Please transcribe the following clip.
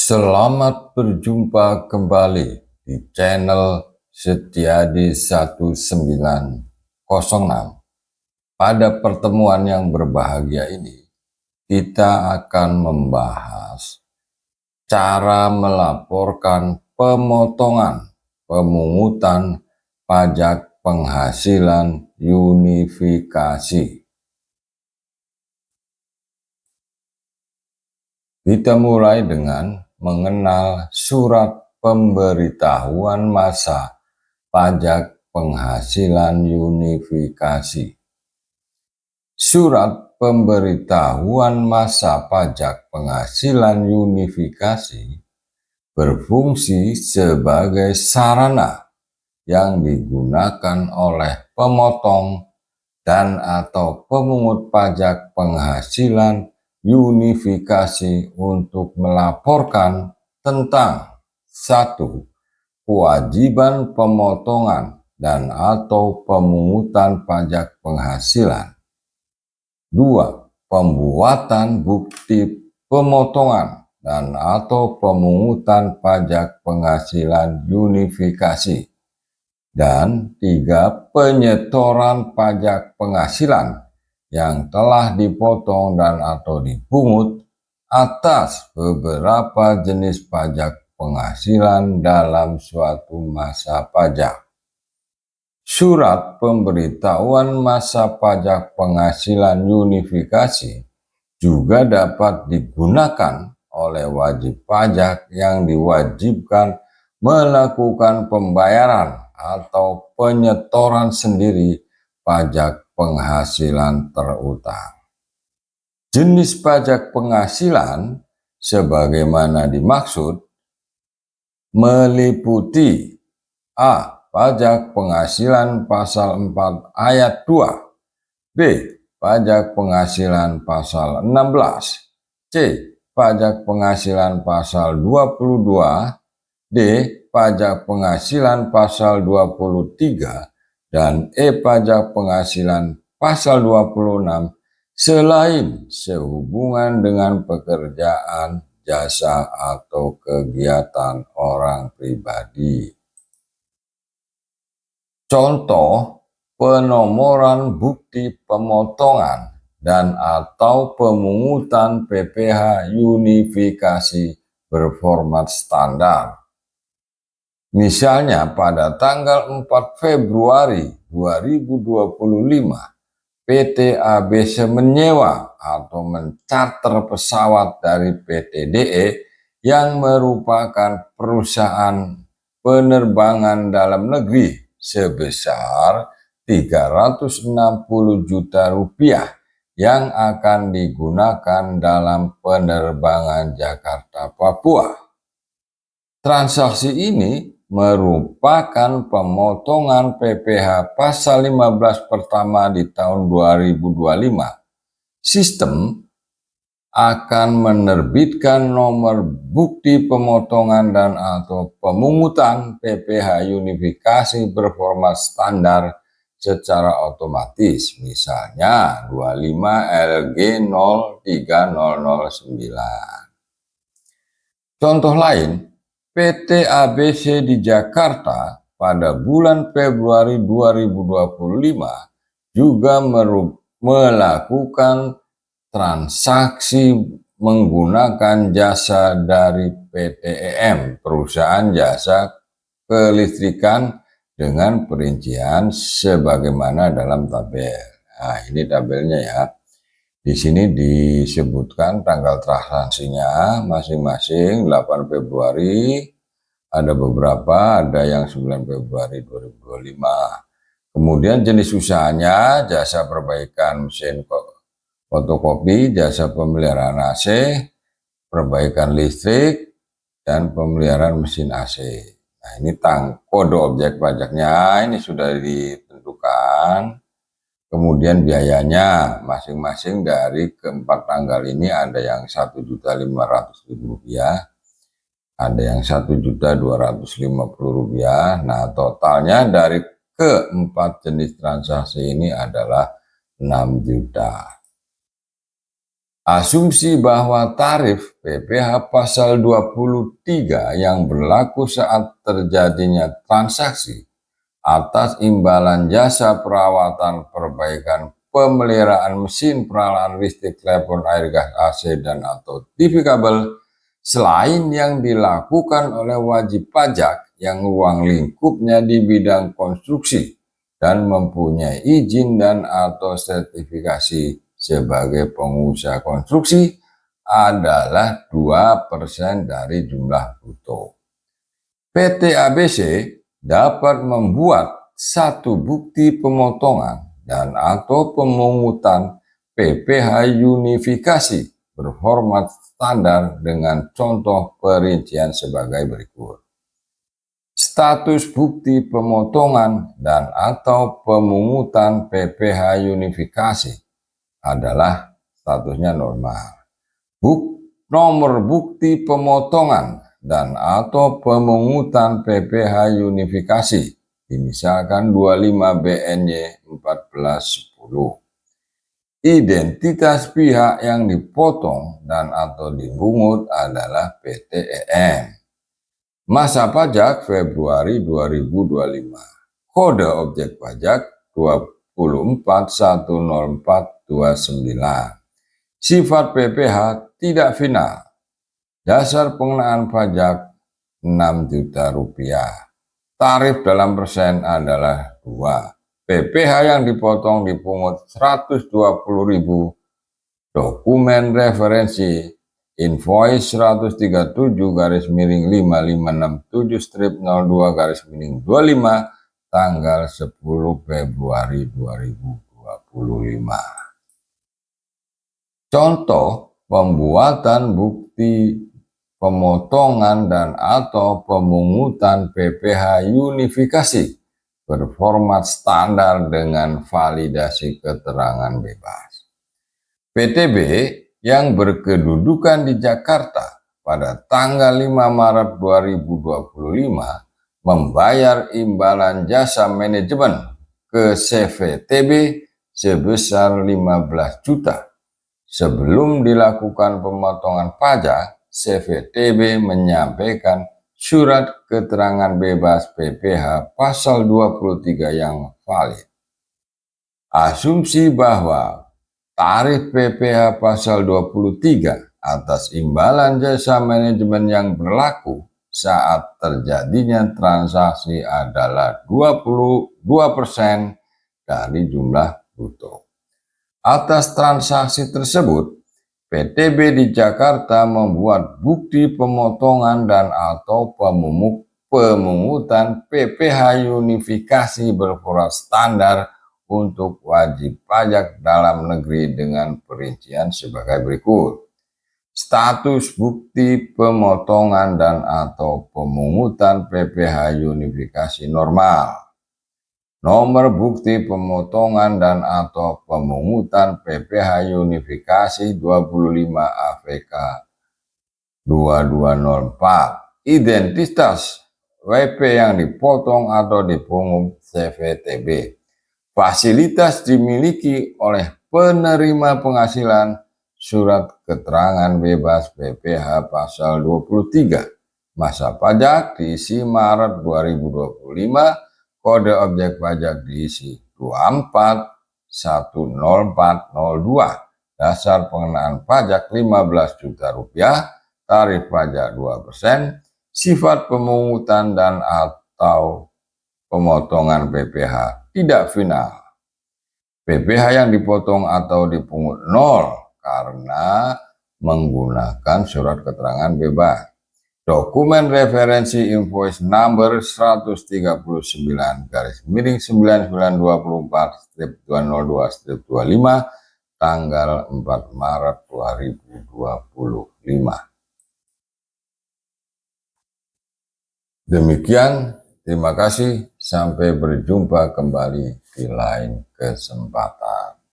Selamat berjumpa kembali di channel Setiadi 1906. Pada pertemuan yang berbahagia ini, kita akan membahas cara melaporkan pemotongan pemungutan pajak penghasilan unifikasi. Kita mulai dengan mengenal surat pemberitahuan masa pajak penghasilan unifikasi. Surat pemberitahuan masa pajak penghasilan unifikasi berfungsi sebagai sarana yang digunakan oleh pemotong dan atau pemungut pajak penghasilan unifikasi untuk melaporkan tentang 1. Kewajiban pemotongan dan atau pemungutan pajak penghasilan. 2. Pembuatan bukti pemotongan dan atau pemungutan pajak penghasilan unifikasi. Dan 3. Penyetoran pajak penghasilan yang telah dipotong dan atau dipungut atas beberapa jenis pajak penghasilan dalam suatu masa pajak. Surat pemberitahuan masa pajak penghasilan unifikasi juga dapat digunakan oleh wajib pajak yang diwajibkan melakukan pembayaran atau penyetoran sendiri pajak penghasilan terutang. Jenis pajak penghasilan sebagaimana dimaksud meliputi A. Pajak penghasilan pasal 4 ayat 2. B. Pajak penghasilan pasal 16. C. Pajak penghasilan pasal 22. D. Pajak penghasilan pasal 23. Dan E. Pajak penghasilan pasal 26 selain sehubungan dengan pekerjaan, jasa, atau kegiatan orang pribadi. Contoh penomoran bukti pemotongan dan atau pemungutan PPh unifikasi berformat standar. Misalnya pada tanggal 4 Februari 2025, PT ABC menyewa atau mencarter pesawat dari PT DE yang merupakan perusahaan penerbangan dalam negeri sebesar 360 juta rupiah yang akan digunakan dalam penerbangan Jakarta-Papua. Transaksi ini merupakan pemotongan PPh pasal 15 pertama di tahun 2025. Sistem akan menerbitkan nomor bukti pemotongan dan atau pemungutan PPh unifikasi berformat standar secara otomatis, misalnya 25 LG 03009. Contoh lain, PT ABC di Jakarta pada bulan Februari 2025 juga melakukan transaksi menggunakan jasa dari PT EM, perusahaan jasa kelistrikan, dengan perincian sebagaimana dalam tabel. Nah, ini tabelnya ya. Di sini disebutkan tanggal transaksinya masing-masing 8 Februari, ada beberapa, ada yang 9 Februari 2025. Kemudian jenis usahanya jasa perbaikan mesin fotokopi, jasa pemeliharaan AC, perbaikan listrik, dan pemeliharaan mesin AC. Nah, ini kode objek pajaknya ini sudah ditentukan. Kemudian biayanya masing-masing dari keempat tanggal ini ada yang Rp1.500.000, ada yang Rp1.250.000. Nah, totalnya dari keempat jenis transaksi ini adalah 6 juta. Asumsi bahwa tarif PPh pasal 23 yang berlaku saat terjadinya transaksi atas imbalan jasa perawatan perbaikan pemeliharaan mesin peralahan listrik, telepon, air, gas, AC, dan atau TV kabel selain yang dilakukan oleh wajib pajak yang ruang lingkupnya di bidang konstruksi dan mempunyai izin dan atau sertifikasi sebagai pengusaha konstruksi adalah 2% dari jumlah bruto. PT ABC dapat membuat satu bukti pemotongan dan atau pemungutan PPh unifikasi berformat standar dengan contoh perincian sebagai berikut. Status bukti pemotongan dan atau pemungutan PPh unifikasi adalah statusnya normal. Nomor bukti pemotongan dan atau pemungutan PPh unifikasi misalkan 25 BNY 1410. Identitas pihak yang dipotong dan atau dipungut adalah PT EM. Masa pajak Februari 2025. Kode objek pajak 2410429. Sifat PPh tidak final. Dasar pengenaan pajak 6 juta rupiah. Tarif dalam persen adalah 2. PPh yang dipotong dipungut 120.000. Dokumen referensi invoice 137-5567-02-25 tanggal 10 Februari 2025. Contoh pembuatan bukti pemotongan dan atau pemungutan PPh unifikasi berformat standar dengan validasi keterangan bebas. PTB yang berkedudukan di Jakarta pada tanggal 5 Maret 2025 membayar imbalan jasa manajemen ke CVTB sebesar 15 juta. Sebelum dilakukan pemotongan pajak, CVTB menyampaikan surat keterangan bebas PPh pasal 23 yang valid. Asumsi bahwa tarif PPh pasal 23 atas imbalan jasa manajemen yang berlaku saat terjadinya transaksi adalah 22% dari jumlah bruto. Atas transaksi tersebut, PTB di Jakarta membuat bukti pemotongan dan atau pemungutan PPh unifikasi berformat standar untuk wajib pajak dalam negeri dengan perincian sebagai berikut. Status bukti pemotongan dan atau pemungutan PPh unifikasi normal. Nomor bukti pemotongan dan atau pemungutan PPh unifikasi 25 AVK 2204. Identitas WP yang dipotong atau dipungut CVTB. Fasilitas dimiliki oleh penerima penghasilan surat keterangan bebas PPh pasal 23. Masa pajak diisi Maret 2025, kode objek pajak diisi 2410402. Dasar pengenaan pajak 15 juta rupiah, tarif pajak 2%, sifat pemungutan dan atau pemotongan PPh tidak final. PPh yang dipotong atau dipungut 0 karena menggunakan surat keterangan bebas. Dokumen referensi invoice number 139-9924-2002-25 tanggal 4 Maret 2025. Demikian, terima kasih, sampai berjumpa kembali di lain kesempatan.